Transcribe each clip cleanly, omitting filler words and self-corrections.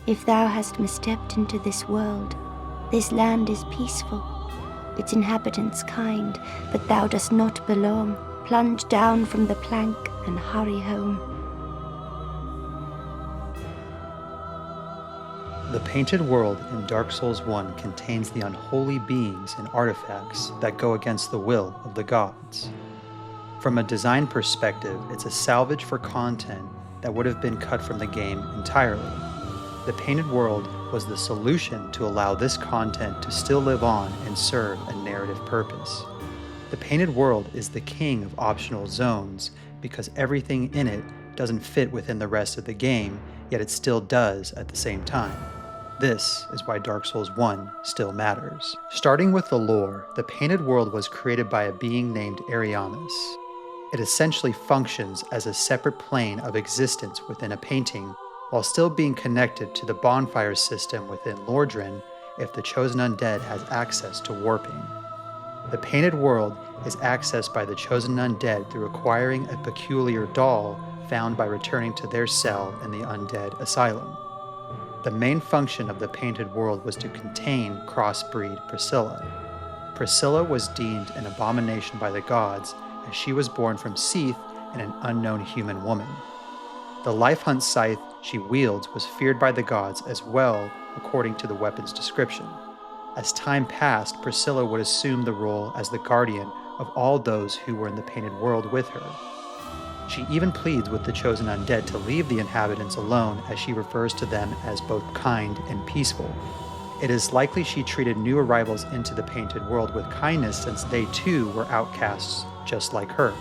If thou hast misstepped into this world, this land is peaceful, its inhabitants kind, but thou dost not belong. Plunge down from the plank and hurry home. The Painted World in Dark Souls 1 contains the unholy beings and artifacts that go against the will of the gods. From a design perspective, it's a salvage for content that would have been cut from the game entirely. The Painted World was the solution to allow this content to still live on and serve a narrative purpose. The Painted World is the king of optional zones because everything in it doesn't fit within the rest of the game, yet it still does at the same time. This is why Dark Souls 1 still matters. Starting with the lore, the Painted World was created by a being named Ariamis. It essentially functions as a separate plane of existence within a painting, while still being connected to the bonfire system within Lordran if the Chosen Undead has access to warping. The Painted World is accessed by the Chosen Undead through acquiring a peculiar doll found by returning to their cell in the Undead Asylum. The main function of the Painted World was to contain crossbreed Priscilla. Priscilla was deemed an abomination by the gods as she was born from Seath and an unknown human woman. The life hunt scythe she wields was feared by the gods as well, according to the weapon's description. As time passed, Priscilla would assume the role as the guardian of all those who were in the Painted World with her. She even pleads with the Chosen Undead to leave the inhabitants alone, as she refers to them as both kind and peaceful. It is likely she treated new arrivals into the Painted World with kindness since they too were outcasts just like her.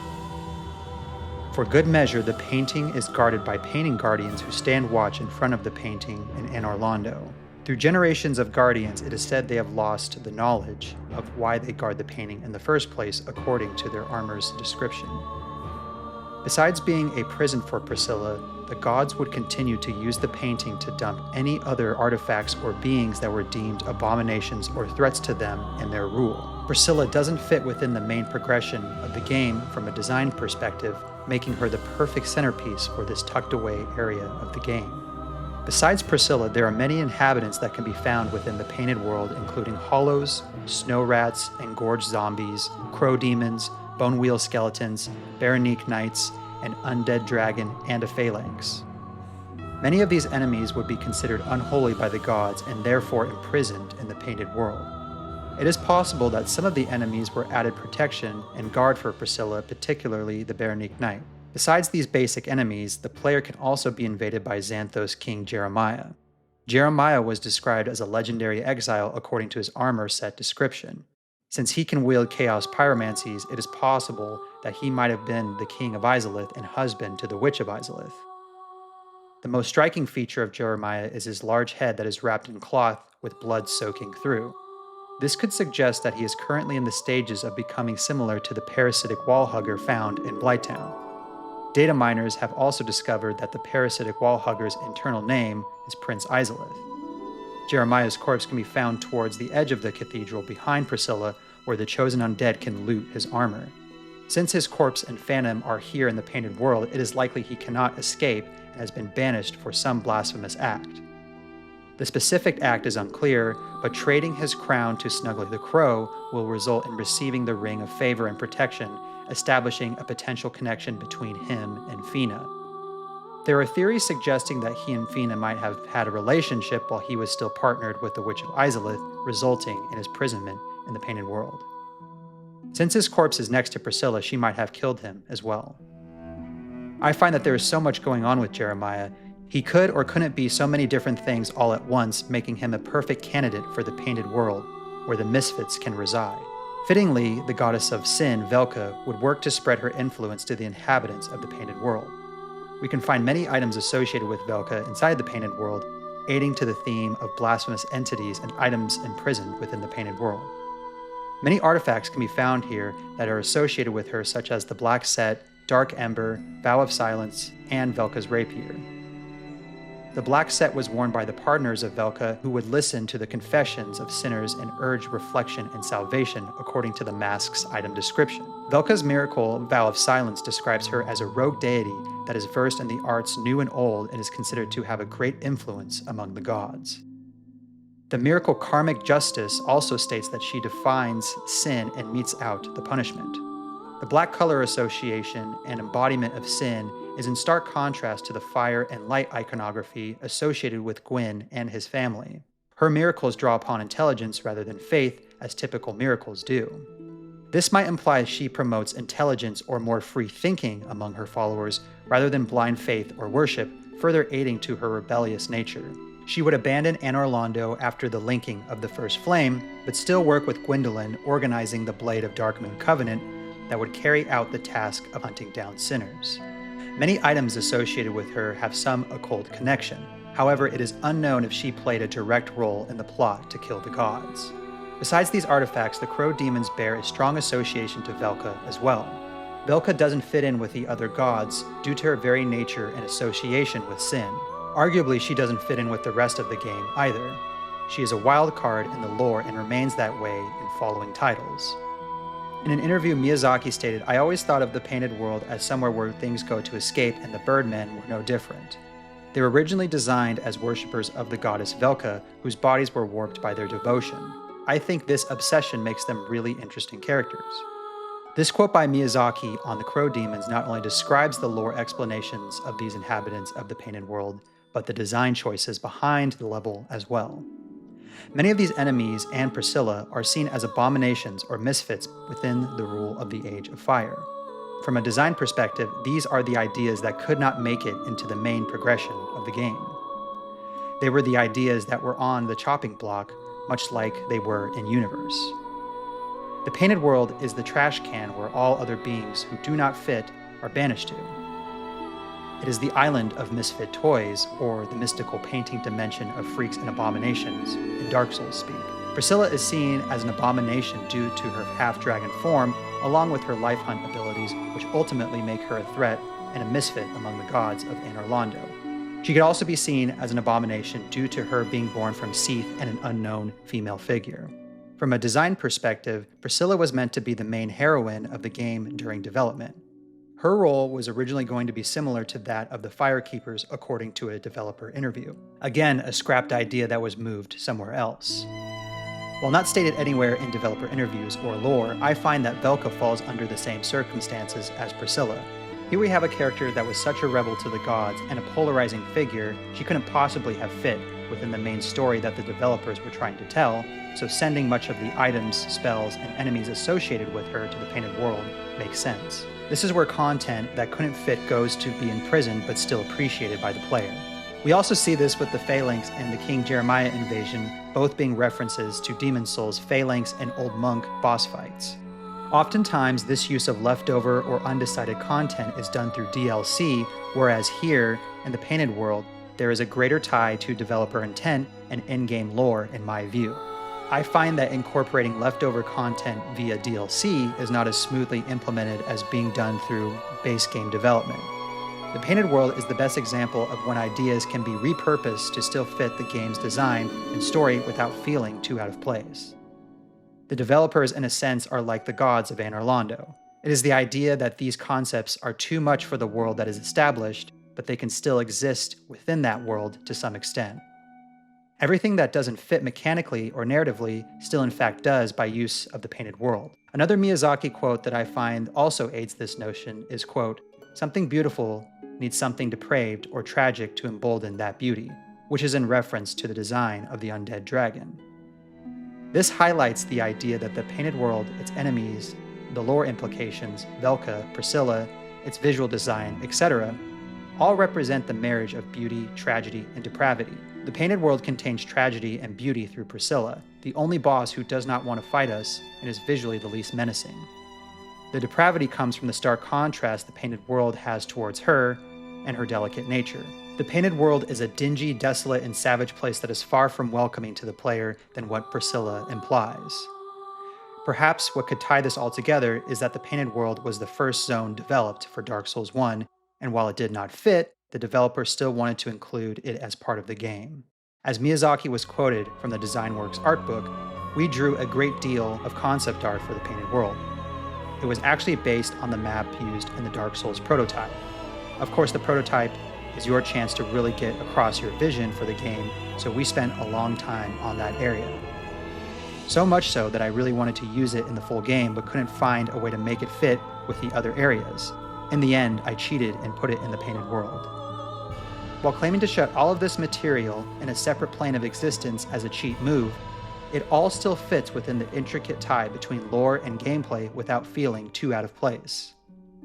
For good measure, the painting is guarded by painting guardians who stand watch in front of the painting in Anor Londo. Through generations of guardians, it is said they have lost the knowledge of why they guard the painting in the first place, according to their armor's description. Besides being a prison for Priscilla, the gods would continue to use the painting to dump any other artifacts or beings that were deemed abominations or threats to them in their rule. Priscilla doesn't fit within the main progression of the game from a design perspective, making her the perfect centerpiece for this tucked away area of the game. Besides Priscilla, there are many inhabitants that can be found within the Painted World, including hollows, snow rats, engorged zombies, crow demons, bone wheel skeletons, Baronique knights, an undead dragon, and a phalanx. Many of these enemies would be considered unholy by the gods and therefore imprisoned in the Painted World. It is possible that some of the enemies were added protection and guard for Priscilla, particularly the Baronique knight. Besides these basic enemies, the player can also be invaded by Xanthos King Jeremiah. Jeremiah was described as a legendary exile according to his armor set description. Since he can wield chaos pyromancies, it is possible that he might have been the king of Izalith and husband to the witch of Izalith. The most striking feature of Jeremiah is his large head that is wrapped in cloth with blood soaking through. This could suggest that he is currently in the stages of becoming similar to the parasitic wallhugger found in Blighttown. Data miners have also discovered that the parasitic wallhugger's internal name is Prince Izalith. Jeremiah's corpse can be found towards the edge of the cathedral behind Priscilla, where the Chosen Undead can loot his armor. Since his corpse and phantom are here in the Painted World, it is likely he cannot escape and has been banished for some blasphemous act. The specific act is unclear, but trading his crown to Snuggly the Crow will result in receiving the Ring of Favor and Protection, establishing a potential connection between him and Fina. There are theories suggesting that he and Fina might have had a relationship while he was still partnered with the Witch of Izalith, resulting in his imprisonment in the Painted World. Since his corpse is next to Priscilla, she might have killed him as well. I find that there is so much going on with Jeremiah. He could or couldn't be so many different things all at once, making him a perfect candidate for the Painted World, where the Misfits can reside. Fittingly, the goddess of sin, Velka, would work to spread her influence to the inhabitants of the Painted World. We can find many items associated with Velka inside the Painted World, aiding to the theme of blasphemous entities and items imprisoned within the Painted World. Many artifacts can be found here that are associated with her, such as the Black Set, Dark Ember, Vow of Silence, and Velka's Rapier. The Black Set was worn by the partners of Velka, who would listen to the confessions of sinners and urge reflection and salvation according to the mask's item description. Velka's miracle, Vow of Silence, describes her as a rogue deity that is versed in the arts new and old and is considered to have a great influence among the gods. The miracle Karmic Justice also states that she defines sin and metes out the punishment. The black color association and embodiment of sin is in stark contrast to the fire and light iconography associated with Gwyn and his family. Her miracles draw upon intelligence rather than faith, as typical miracles do. This might imply she promotes intelligence or more free thinking among her followers rather than blind faith or worship, further aiding to her rebellious nature. She would abandon Anor Londo after the linking of the First Flame, but still work with Gwyndolin organizing the Blade of Darkmoon Covenant that would carry out the task of hunting down sinners. Many items associated with her have some occult connection. However, it is unknown if she played a direct role in the plot to kill the gods. Besides these artifacts, the Crow demons bear a strong association to Velka as well. Velka doesn't fit in with the other gods due to her very nature and association with sin. Arguably, she doesn't fit in with the rest of the game either. She is a wild card in the lore and remains that way in following titles. In an interview, Miyazaki stated, "I always thought of the Painted World as somewhere where things go to escape, and the Birdmen were no different. They were originally designed as worshippers of the goddess Velka, whose bodies were warped by their devotion. I think this obsession makes them really interesting characters." This quote by Miyazaki on the Crow Demons not only describes the lore explanations of these inhabitants of the Painted World, but the design choices behind the level as well. Many of these enemies and Priscilla are seen as abominations or misfits within the rule of the Age of Fire. From a design perspective, these are the ideas that could not make it into the main progression of the game. They were the ideas that were on the chopping block, much like they were in Universe. The Painted World is the trash can where all other beings who do not fit are banished to. It is the island of misfit toys, or the mystical painting dimension of freaks and abominations, in Dark Souls speak. Priscilla is seen as an abomination due to her half-dragon form, along with her life hunt abilities, which ultimately make her a threat and a misfit among the gods of Anor Londo. She could also be seen as an abomination due to her being born from Seath and an unknown female figure. From a design perspective, Priscilla was meant to be the main heroine of the game during development. Her role was originally going to be similar to that of the Firekeepers, according to a developer interview. Again, a scrapped idea that was moved somewhere else. While not stated anywhere in developer interviews or lore, I find that Velka falls under the same circumstances as Priscilla. Here we have a character that was such a rebel to the gods and a polarizing figure, she couldn't possibly have fit within the main story that the developers were trying to tell, so sending much of the items, spells, and enemies associated with her to the Painted World makes sense. This is where content that couldn't fit goes to be imprisoned but still appreciated by the player. We also see this with the Phalanx and the King Jeremiah invasion, both being references to Demon Souls, Phalanx, and Old Monk boss fights. Oftentimes, this use of leftover or undecided content is done through DLC, whereas here, in the Painted World, there is a greater tie to developer intent and in-game lore in my view. I find that incorporating leftover content via DLC is not as smoothly implemented as being done through base game development. The Painted World is the best example of when ideas can be repurposed to still fit the game's design and story without feeling too out of place. The developers, in a sense, are like the gods of Anor Londo. It is the idea that these concepts are too much for the world that is established, but they can still exist within that world to some extent. Everything that doesn't fit mechanically or narratively still in fact does by use of the Painted World. Another Miyazaki quote that I find also aids this notion is, quote, "Something beautiful needs something depraved or tragic to embolden that beauty," which is in reference to the design of the undead dragon. This highlights the idea that the Painted World, its enemies, the lore implications, Velka, Priscilla, its visual design, etc., all represent the marriage of beauty, tragedy, and depravity. The Painted World contains tragedy and beauty through Priscilla, the only boss who does not want to fight us and is visually the least menacing. The depravity comes from the stark contrast the Painted World has towards her and her delicate nature. The Painted World is a dingy, desolate, and savage place that is far from welcoming to the player than what Priscilla implies. Perhaps what could tie this all together is that the Painted World was the first zone developed for Dark Souls 1, and while it did not fit, the developer still wanted to include it as part of the game. As Miyazaki was quoted from the DesignWorks art book, "We drew a great deal of concept art for the Painted World. It was actually based on the map used in the Dark Souls prototype. Of course, the prototype is your chance to really get across your vision for the game, so we spent a long time on that area. So much so that I really wanted to use it in the full game, but couldn't find a way to make it fit with the other areas. In the end, I cheated and put it in the painted world. While claiming to shut all of this material in a separate plane of existence as a cheat move, it all still fits within the intricate tie between lore and gameplay without feeling too out of place.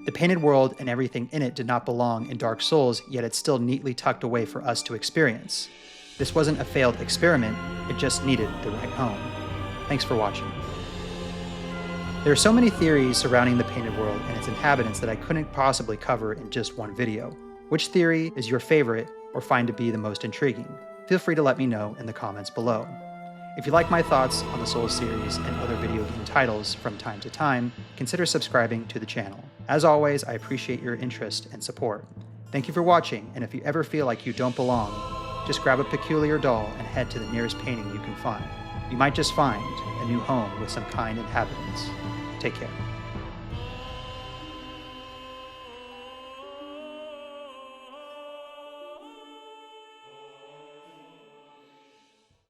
The painted world and everything in it did not belong in Dark Souls, yet it's still neatly tucked away for us to experience. This wasn't a failed experiment, it just needed the right home. Thanks for watching. There are so many theories surrounding the painted world and its inhabitants that I couldn't possibly cover in just one video. Which theory is your favorite or find to be the most intriguing? Feel free to let me know in the comments below. If you like my thoughts on the Souls series and other video game titles from time to time, consider subscribing to the channel. As always, I appreciate your interest and support. Thank you for watching, and if you ever feel like you don't belong, just grab a peculiar doll and head to the nearest painting you can find. You might just find a new home with some kind inhabitants. Take care.